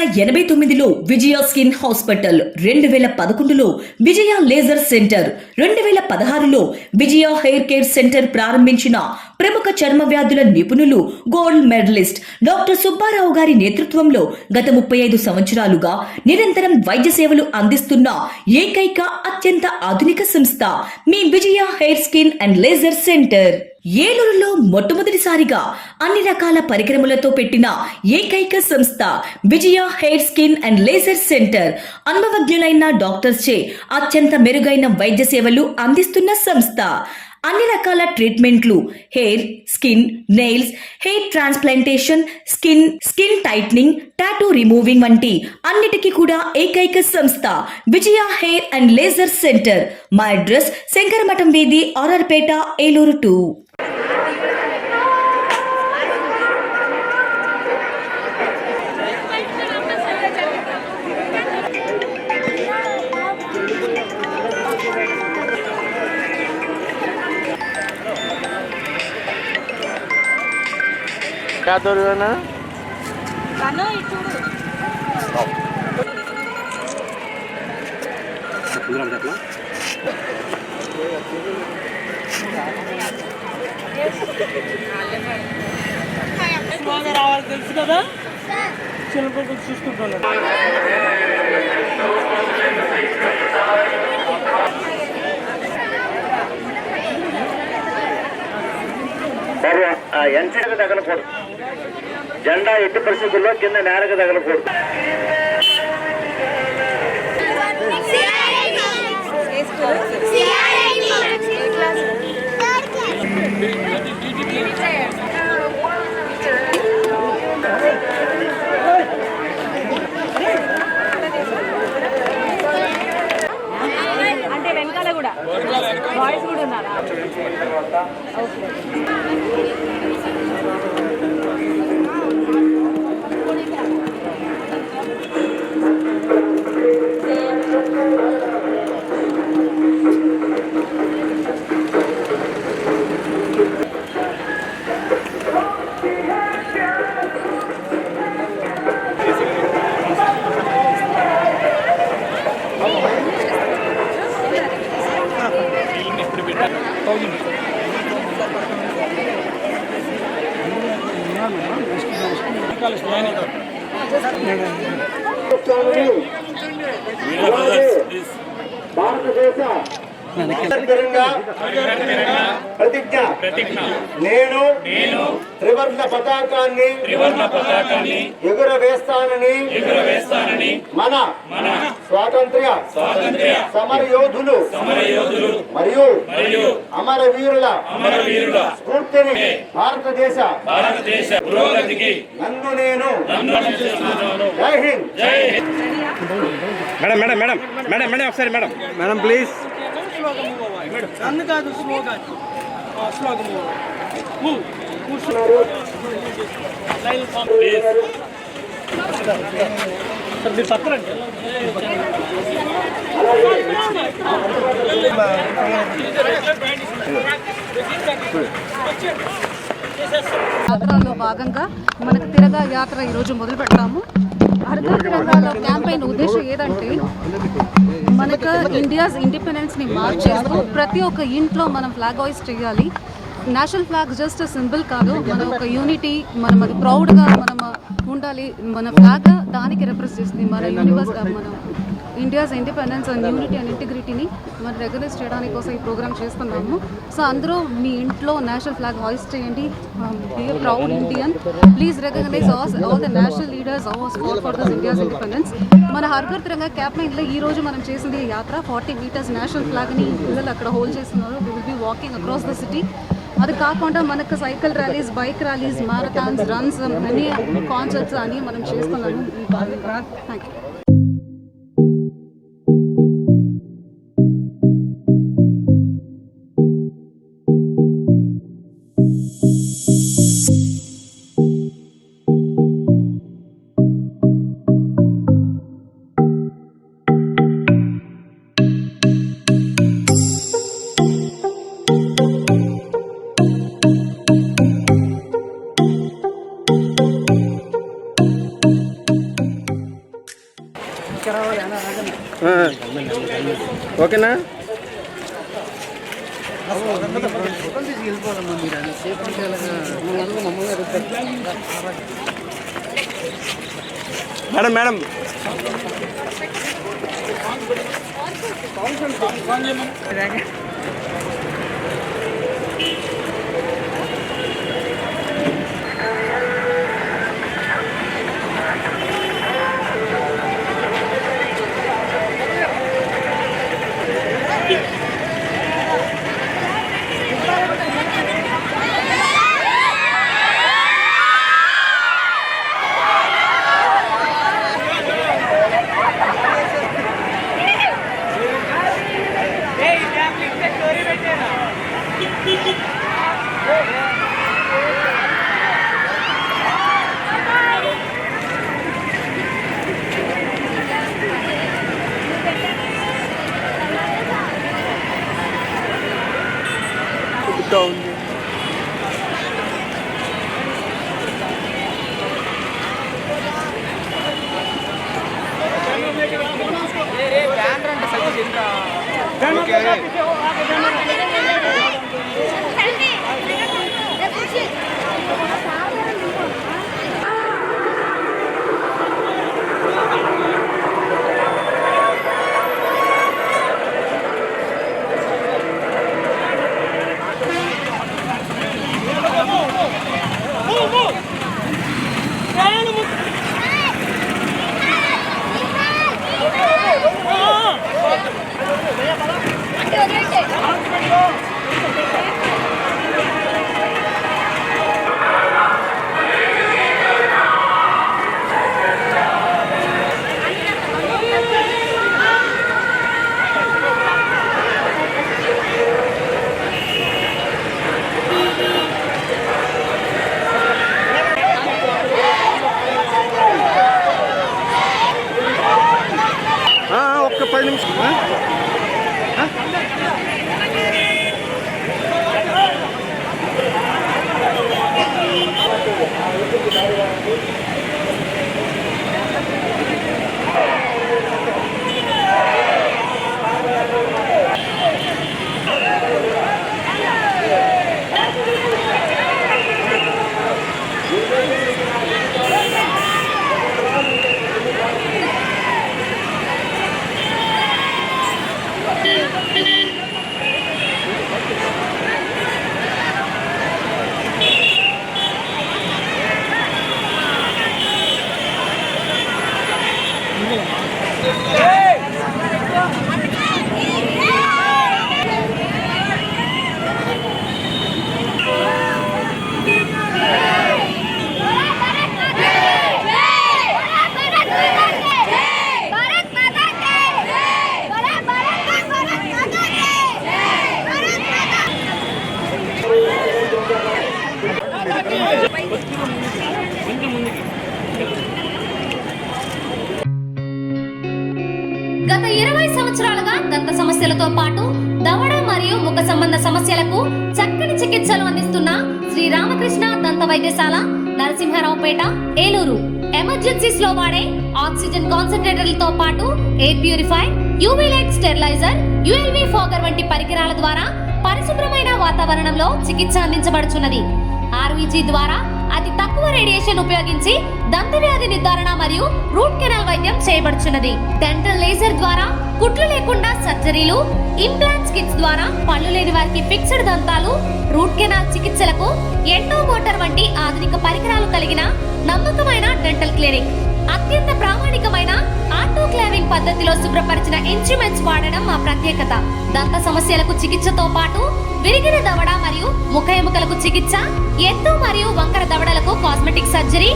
1989లో విజయ skin hospital, 2011లో విజయ laser centre, 2016లో విజయ hair care centre ప్రారంభించిన ప్రముఖ చర్మ వ్యాధుల నిపుణులు, గోల్డ్ మెడలిస్ట్ డాక్టర్ సుబ్బారావు గారి నేతృత్వంలో గత 35 సంవత్సరాలుగా నిరంతరం వైద్య సేవలు అందిస్తున్న ఏకైక అత్యంత ఆధునిక సంస్థ మీ Vijaya hair skin and laser centre. ఏలూరులో మొట్టమొదటిసారిగా అన్ని రకాల పరికరములతో పెట్టిన ఏకైక సంస్థ Vijaya hair skin and laser centre. అనుభవజ్ఞులైన డాక్టర్స్ చే అత్యంత మెరుగైన వైద్య సేవలు అందిస్తున్న సంస్థ. అన్ని రకాల ట్రీట్మెంట్లు, hair, skin, nails, hair transplantation, skin tightening, tattoo removing వంటి అన్నిటికీ కూడా ఏకైక సంస్థ Vijaya hair and laser centre. మా అడ్రస్ శంకరమఠం వీధి, ఆర్ఆర్పేట, ఏలూరు 2. क्या दो रहे हो ना? कानो इचूडू. कुदरा बजा ना? స్లోగా రావాలి తెలుసు కదా, చిలుకలు చూసుకుంటున్నాను. ఎంచడకు తగలకూడదు, జెండా ఎట్టి పరిస్థితుల్లో కింద నేలకు తగలకూడదు. అంటే వెనకాల కూడా బాయ్స్ కూడా ఉన్నారా? భారతదేశ ప్రతిజ్ఞ. నేను త్రివర్ణ పతాకాన్ని ఎగురవేస్తానని మన స్వాతంత్ర్య సమరయోధులు మరియు అమరవీరుల స్ఫూర్తిని భారతదేశ పురోగతికి నన్ను నేను. జై Hind. Madam madam madam madam madam ఒకసారి మేడం మేడం ప్లీజ్. నన్ను కాదు, స్లోగా మీరు పక్కరండి. యాత్రలో భాగంగా మనకు తిరగా యాత్ర ఈరోజు మొదలు పెడతాము. హర్ఘర్ తిరంగాలో క్యాంపెయిన్ ఉద్దేశం ఏదంటే, మనకు ఇండియాస్ ఇండిపెండెన్స్ని మార్క్ చేస్తూ ప్రతి ఒక్క ఇంట్లో మనం ఫ్లాగ్ హోయిస్ట్ చేయాలి. నేషనల్ ఫ్లాగ్ జస్ట్ సింబల్ కాదు, మన ఒక యూనిటీ, మనం అది ప్రౌడ్గా మనం ఉండాలి. మన ఫ్లాగ్ దానికి రిప్రజెంట్ చేస్తుంది. మన మన India's independence and unity and ఇంటిగ్రిటీని మనం రెగ్యులైజ్ చేయడానికి కోసం ఈ ప్రోగ్రామ్ చేస్తున్నాము. సో అందరూ మీ ఇంట్లో నేషనల్ ఫ్లాగ్ హాయిస్ట్ చేయండి. Be a proud Indian. Please recognise all the national leaders for this India's independence. మన హర్ఘర్ తిరంగా క్యాంపెయిన్లో ఈ రోజు మనం చేసింది యాత్ర 40 meters నేషనల్ ఫ్లాగ్ని పిల్లలు అక్కడ హోల్డ్ చేస్తున్నారు. We will be walking across the city. అది కాకుండా మనకు cycle rallies, bike rallies, marathons, runs, అన్ని కాన్సర్ట్స్ అని మనం చేస్తున్నాము. Thank you. ఓకేనా? మేడం మేడం ఉంది. ఒక్క 10 నిమిషాలు. గత 20 సంవత్సరాలుగా దంత సమస్యలతో పాటు దవడ మరియు ముఖ సంబంధ సమస్యలకు చక్కని చికిత్సలు అందిస్తున్న శ్రీ రామకృష్ణ దంత వైద్యశాల, నరసింహారావుపేట, ఏలూరు. ఎమర్జెన్సీస్ లో వాడే ఆక్సిజన్ కాన్సంట్రేటర్లతో పాటు air purifier, UV light steriliser, ULV fogger వంటి పరికరాల ద్వారా పరిశుభ్రమైన వాతావరణంలో చికిత్స అందించబడుచున్నది. ఆర్వీజీ ద్వారా అతి తక్కువ రేడియేషన్ ఉపయోగించి దంత వ్యాధి నిర్ధారణ మరియు రూట్ కెనాల్ వైద్యం చేయబడుచున్నది. డెంటల్ లేజర్ ద్వారా కుట్లు లేకుండా సర్జరీలు, ఇంప్లాంట్స్ కిట్స్ ద్వారా పళ్ళు లేని వారికి ఫిక్స్డ్ దంతాలు, రూట్ కెనాల్ చికిత్సలకు ఎండో మోటార్ వంటి ఆధునిక పరికరాలు కలిగిన నమ్మకమైన డెంటల్ క్లినిక్. అత్యంత ప్రామాణికమైన ఆటోక్లావింగ్ పద్ధతిలో శుభ్రపరిచిన ఇన్స్ట్రుమెంట్స్ వాడడం మా ప్రత్యేకత. దంత సమస్యలకు చికిత్సతో పాటు విరిగిన దవడ మరియు ముఖ ఎముకలకు చికిత్స, ఎత్తు మరియు వంకర దవడలకు కాస్మెటిక్ సర్జరీ,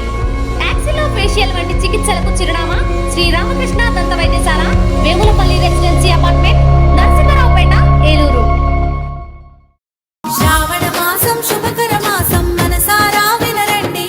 యాక్సిలోఫేషియల్ వంటి చికిత్సలకు చిరునామా శ్రీ రామకృష్ణ దంత వైద్యశాల, వేములపల్లి రెసిడెన్సీ అపార్ట్మెంట్, నరసింహారావుపేట, ఏలూరు. శ్రావణ మాసం శుభకర మాసం, మనసారా వినరండి.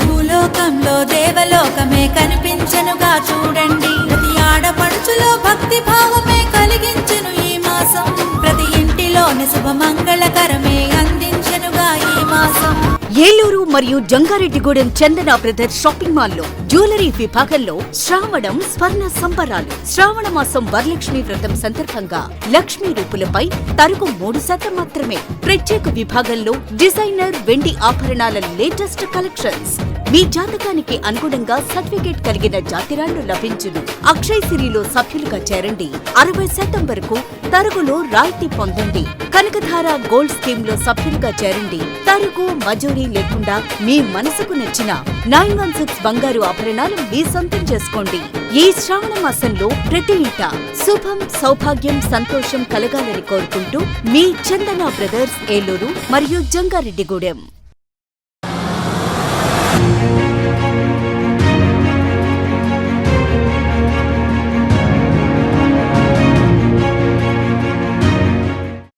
భూలోకంలో దేవలోకమే కనిపించెనుగా చూడండి. ప్రతి ఆడపడుచులో భక్తి భావమే కలిగించెను ఈ మాసం. ప్రతి ఇంటిలోని శుభ మంగళకరమే అందించెనుగా ఈ మాసం. ఏలూరు మరియు జంగారెడ్డిగూడెం చందన బ్రదర్స్ షాపింగ్ మాల్ లో జ్యువెలరీ విభాగంలో శ్రావణం స్వర్ణ సంబరాలు. శ్రావణ మాసం వరలక్ష్మి వ్రతం సందర్భంగా లక్ష్మీ రూపులపై తరుగు 3% మాత్రమే. ప్రత్యేక విభాగంలో డిజైనర్ వెండి ఆభరణాల లేటెస్ట్ కలెక్షన్స్. మీ జాతకానికి అనుగుణంగా సర్టిఫికేట్ కలిగిన జాతిరాళ్లు లభించును. అక్షయ్ సిరిలో సభ్యులుగా చేరండి. 60% వరకు తరుగులో రాయితీ పొందండి. కనకధార గోల్డ్ స్కీమ్ లో సభ్యులుగా చేరండి. తరుగు మజూరీ లేకుండా మీ మనసుకు నచ్చిన 916 బంగారు ఆభరణాలు మీ సొంతం చేసుకోండి. ఈ శ్రావణ మాసంలో ప్రతి ఇంట శుభం, సౌభాగ్యం, సంతోషం కలగాలని కోరుకుంటూ మీ చందన బ్రదర్స్, ఏలూరు మరియు జంగారెడ్డిగూడెం.